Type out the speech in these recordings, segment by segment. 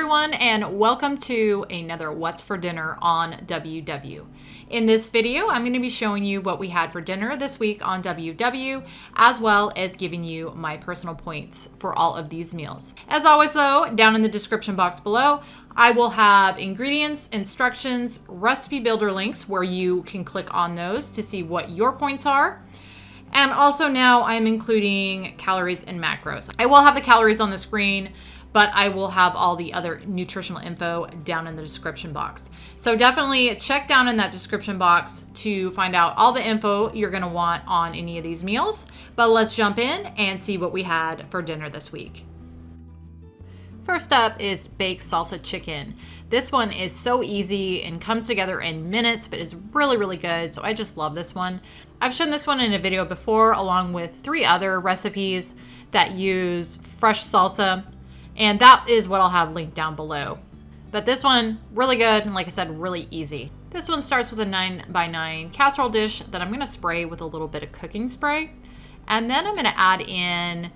everyone, and welcome to another What's for Dinner on WW. In this video, I'm going to be showing you what we had for dinner this week on WW, as well as giving you my personal points for all of these meals. As always though, down in the description box below, I will have ingredients, instructions, recipe builder links where you can click on those to see what your points are. And also now I'm including calories and macros. I will have the calories on the screen, but I will have all the other nutritional info down in the description box. So definitely check down in that description box to find out all the info you're gonna want on any of these meals. But let's jump in and see what we had for dinner this week. First up is baked salsa chicken. This one is so easy and comes together in minutes, but is really good. So I just love this one. I've shown this one in a video before, along with 3 other recipes that use fresh salsa. And that is what I'll have linked down below. But this one, really good, and like I said, really easy. This one starts with a 9x9 casserole dish that I'm gonna spray with a little bit of cooking spray. And then I'm gonna add in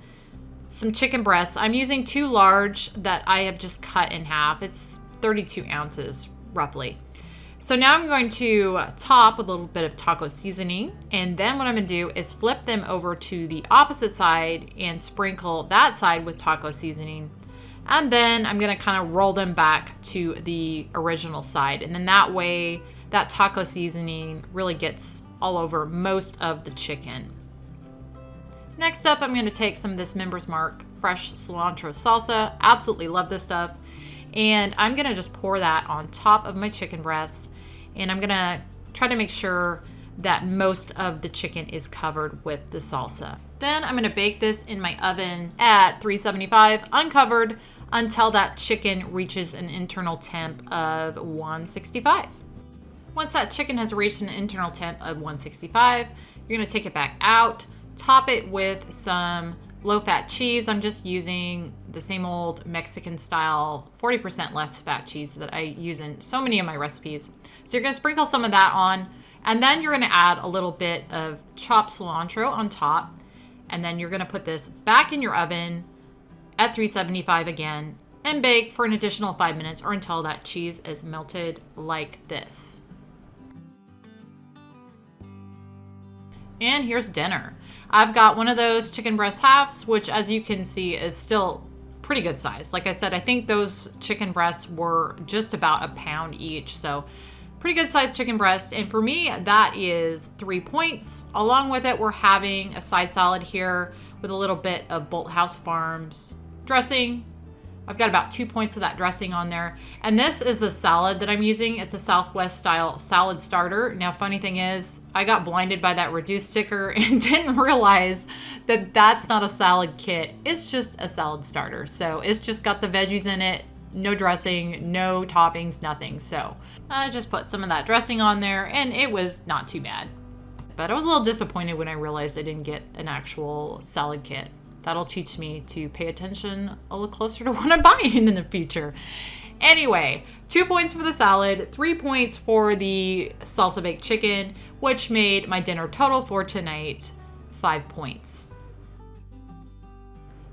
some chicken breasts. I'm using 2 large that I have just cut in half. It's 32 ounces, roughly. So now I'm going to top with a little bit of taco seasoning. And then what I'm gonna do is flip them over to the opposite side and sprinkle that side with taco seasoning. And then I'm gonna kind of roll them back to the original side. And then that way, that taco seasoning really gets all over most of the chicken. Next up, I'm gonna take some of this Member's Mark fresh cilantro salsa. Absolutely love this stuff. And I'm gonna just pour that on top of my chicken breasts. And I'm gonna try to make sure that most of the chicken is covered with the salsa. Then I'm gonna bake this in my oven at 375 uncovered until that chicken reaches an internal temp of 165. Once that chicken has reached an internal temp of 165, you're gonna take it back out, top it with some low-fat cheese. I'm just using the same old Mexican style 40% less fat cheese that I use in so many of my recipes. So you're gonna sprinkle some of that on, and then you're gonna add a little bit of chopped cilantro on top, and then you're gonna put this back in your oven at 375 again and bake for an additional 5 minutes or until that cheese is melted like this. And here's dinner. I've got one of those chicken breast halves, which as you can see is still pretty good size. Like I said, I think those chicken breasts were just about a pound each. So pretty good sized chicken breast. And for me, that is 3 points. Along with it, we're having a side salad here with a little bit of Bolthouse Farms dressing. I've got about 2 points of that dressing on there. And this is the salad that I'm using. It's a Southwest style salad starter. Now, funny thing is, I got blinded by that reduced sticker and didn't realize that that's not a salad kit. It's just a salad starter. So it's just got the veggies in it, no dressing, no toppings, nothing. So I just put some of that dressing on there and it was not too bad. But I was a little disappointed when I realized I didn't get an actual salad kit. That'll teach me to pay attention a little closer to what I'm buying in the future. Anyway, 2 points for the salad, 3 points for the salsa baked chicken, which made my dinner total for tonight 5 points.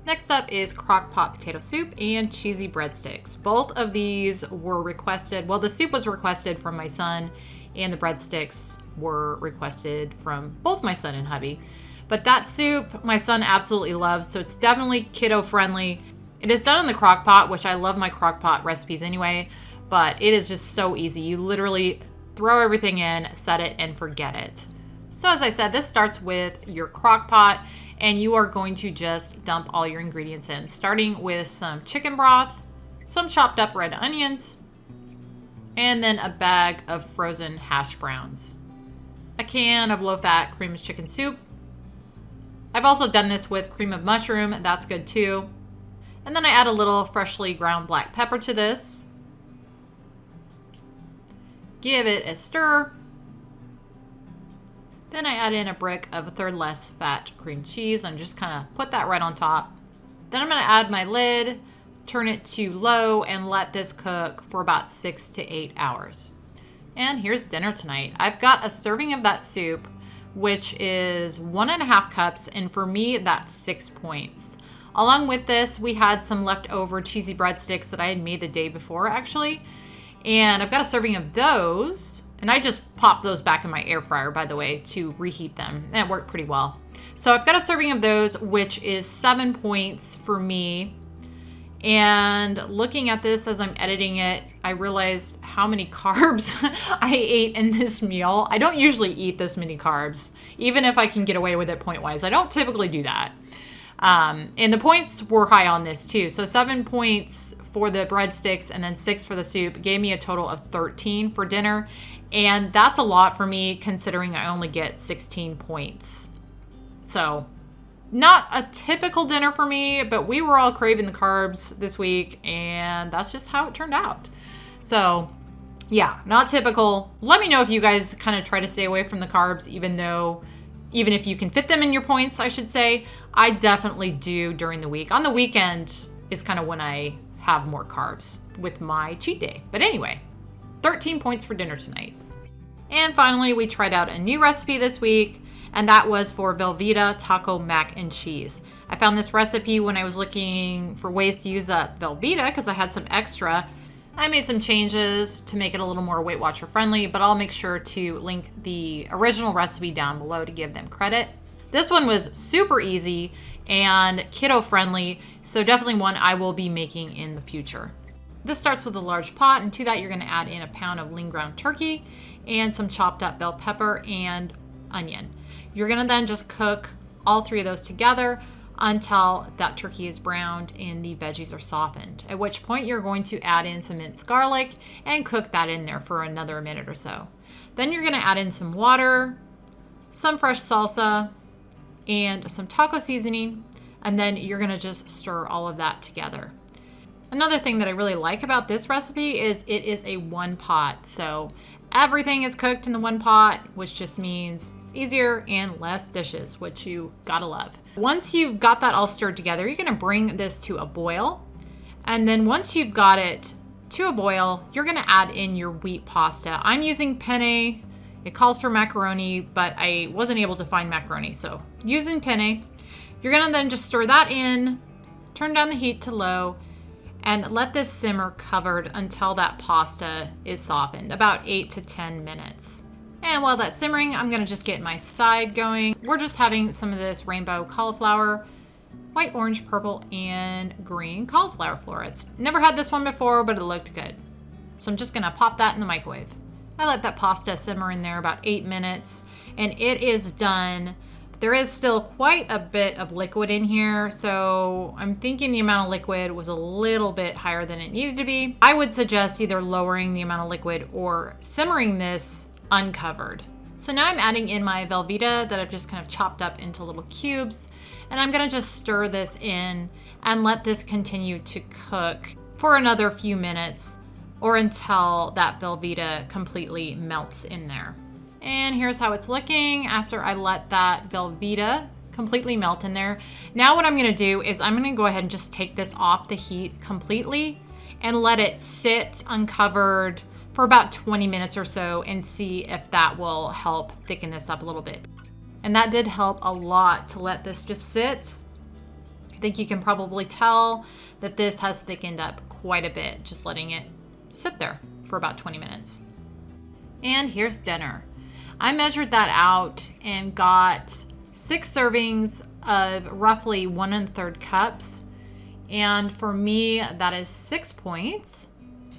Next up is Crockpot Potato Soup and cheesy breadsticks. Both of these were requested. Well, the soup was requested from my son and the breadsticks were requested from both my son and hubby. But that soup, my son absolutely loves, so it's definitely kiddo friendly. It is done in the crock pot, which I love my crock pot recipes anyway, but it is just so easy. You literally throw everything in, set it, and forget it. So as I said, this starts with your crock pot, and you are going to just dump all your ingredients in, starting with some chicken broth, some chopped up red onions, and then a bag of frozen hash browns, a can of low-fat cream of chicken soup. I've also done this with cream of mushroom, that's good too. And then I add a little freshly ground black pepper to this. Give it a stir. Then I add in a brick of 1/3 less fat cream cheese and just kind of put that right on top. Then I'm gonna add my lid, turn it to low, and let this cook for about 6 to 8 hours. And here's dinner tonight. I've got a serving of that soup, which is 1.5 cups, and for me, that's 6 points. Along with this, we had some leftover cheesy breadsticks that I had made the day before, actually. And I've got a serving of those. And I just popped those back in my air fryer, by the way, to reheat them. And it worked pretty well. So I've got a serving of those, which is 7 points for me. And looking at this as I'm editing it, I realized how many carbs I ate in this meal. I don't usually eat this many carbs, even if I can get away with it point-wise. I don't typically do that. And the points were high on this too. So 7 points for the breadsticks and then 6 for the soup gave me a total of 13 for dinner. And that's a lot for me considering I only get 16 points. So not a typical dinner for me, but we were all craving the carbs this week, and that's just how it turned out. So yeah, not typical. Let me know if you guys kind of try to stay away from the carbs, even if you can fit them in your points, I should say. I definitely do during the week. On the weekend is kind of when I have more carbs with my cheat day. But anyway, 13 points for dinner tonight. And finally, we tried out a new recipe this week, and that was for Velveeta taco mac and cheese. I found this recipe when I was looking for ways to use up Velveeta because I had some extra. I made some changes to make it a little more Weight Watcher friendly, but I'll make sure to link the original recipe down below to give them credit. This one was super easy and kiddo friendly, so definitely one I will be making in the future. This starts with a large pot, and to that you're going to add in a pound of lean ground turkey and some chopped up bell pepper and onion. You're going to then just cook all three of those together until that turkey is browned and the veggies are softened, at which point you're going to add in some minced garlic and cook that in there for another minute or so. Then you're going to add in some water, some fresh salsa, and some taco seasoning, and then you're going to just stir all of that together. Another thing that I really like about this recipe is it is a one pot, so everything is cooked in the one pot, which just means it's easier and less dishes, which you gotta love. Once you've got that all stirred together, you're gonna bring this to a boil. And then once you've got it to a boil, you're gonna add in your wheat pasta. I'm using penne. It calls for macaroni, but I wasn't able to find macaroni, so using penne. You're gonna then just stir that in, turn down the heat to low, and let this simmer covered until that pasta is softened, about 8 to 10 minutes. And while that's simmering, I'm gonna just get my side going. We're just having some of this rainbow cauliflower, white, orange, purple, and green cauliflower florets. Never had this one before, but it looked good. So I'm just gonna pop that in the microwave. I let that pasta simmer in there about 8 minutes, and it is done. There is still quite a bit of liquid in here, so I'm thinking the amount of liquid was a little bit higher than it needed to be. I would suggest either lowering the amount of liquid or simmering this uncovered. So now I'm adding in my Velveeta that I've just kind of chopped up into little cubes, and I'm gonna just stir this in and let this continue to cook for another few minutes or until that Velveeta completely melts in there. And here's how it's looking after I let that Velveeta completely melt in there. Now what I'm gonna do is I'm gonna go ahead and just take this off the heat completely and let it sit uncovered for about 20 minutes or so and see if that will help thicken this up a little bit. And that did help a lot to let this just sit. I think you can probably tell that this has thickened up quite a bit, just letting it sit there for about 20 minutes. And here's dinner. I measured that out and got 6 servings of roughly 1 1/3 cups. And for me, that is 6 points.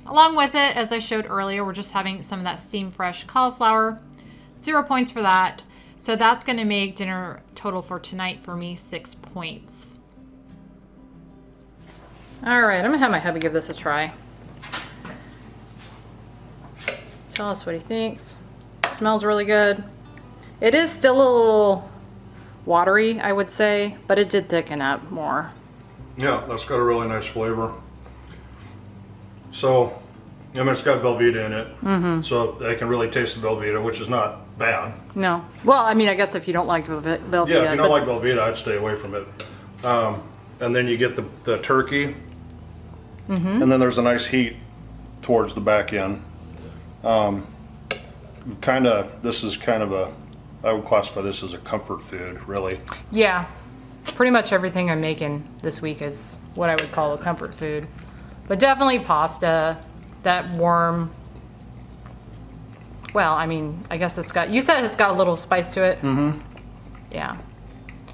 Along with it, as I showed earlier, we're just having some of that steam fresh cauliflower. 0 points for that. So that's gonna make dinner total for tonight for me 6 points. All right, I'm gonna have my hubby give this a try. Tell us what he thinks. Smells really good. It is still a little watery, I would say, but it did thicken up more. Yeah, that's got a really nice flavor. So, I mean, it's got Velveeta in it, so I can really taste the Velveeta, which is not bad. No. Well, I mean, I guess if you don't like Velveeta. Yeah, if you don't like Velveeta, I'd stay away from it. And then you get the turkey, and then there's a nice heat towards the back end. This is kind of I would classify this as a comfort food, really. Yeah. pretty much everything I'm making this week is what I would call a comfort food. But definitely pasta, that warm, well, I mean, I guess it's got, you said it's got a little spice to it? Mm-hmm. Yeah.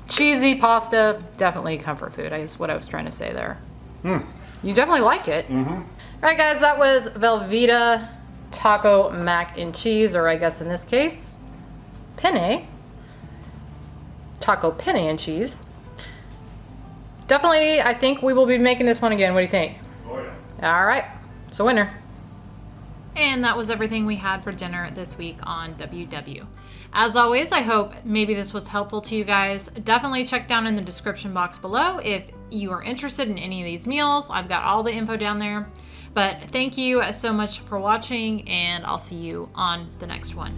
Cheesy pasta, definitely comfort food, I guess what I was trying to say there. You definitely like it. All right, guys, that was Velveeta taco mac and cheese, or I guess in this case, penne. Taco penne and cheese. Definitely, I think we will be making this one again. What do you think? Oh, yeah. All right, so winner. And that was everything we had for dinner this week on WW. As always, I hope maybe this was helpful to you guys. Definitely check down in the description box below if you are interested in any of these meals. I've got all the info down there. But thank you so much for watching, and I'll see you on the next one.